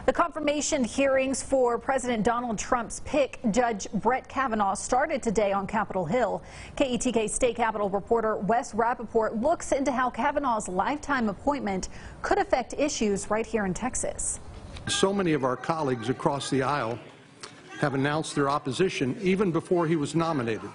The confirmation hearings for President Donald Trump's pick, Judge Brett Kavanaugh, started today on Capitol Hill. KETK State Capitol reporter Wes Rappaport looks into how Kavanaugh's lifetime appointment could affect issues right here in Texas. So many of our colleagues across the aisle have announced their opposition even before he was nominated.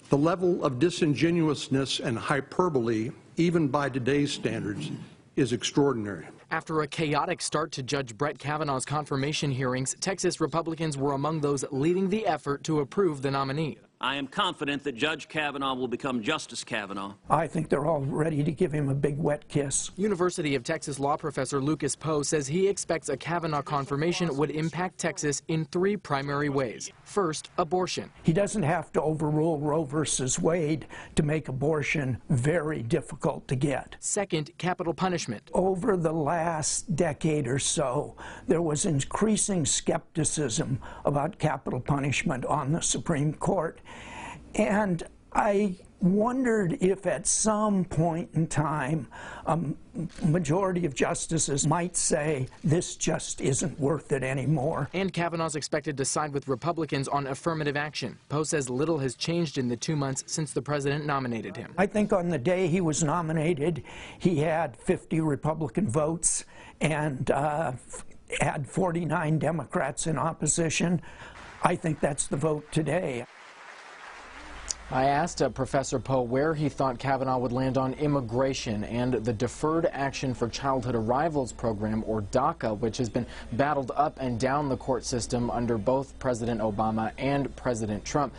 The level of disingenuousness and hyperbole, even by today's standards, is extraordinary. After a chaotic start to Judge Brett Kavanaugh's confirmation hearings, Texas Republicans were among those leading the effort to approve the nominee. I am confident that Judge Kavanaugh will become Justice Kavanaugh. I think they're all ready to give him a big wet kiss. University of Texas law professor Lucas Poe says he expects a Kavanaugh confirmation would impact Texas in three primary ways. First, abortion. He doesn't have to overrule Roe versus Wade to make abortion very difficult to get. Second, capital punishment. Over the last decade or so, there was increasing skepticism about capital punishment on the Supreme Court. And I wondered if at some point in time a majority of justices might say this just isn't worth it anymore. And Kavanaugh's expected to side with Republicans on affirmative action. Poe says little has changed in the 2 months since the president nominated him. I think on the day he was nominated, he had 50 Republican votes and had 49 Democrats in opposition. I think that's the vote today. I asked Professor Poe where he thought Kavanaugh would land on immigration and the Deferred Action for Childhood Arrivals program, or DACA, which has been battled up and down the court system under both President Obama and President Trump.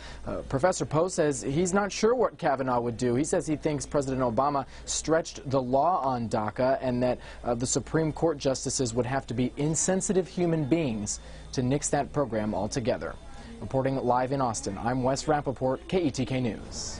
Professor Poe says he's not sure what Kavanaugh would do. He says he thinks President Obama stretched the law on DACA and that the Supreme Court justices would have to be insensitive human beings to nix that program altogether. Reporting live in Austin, I'm Wes Rappaport, KETK News.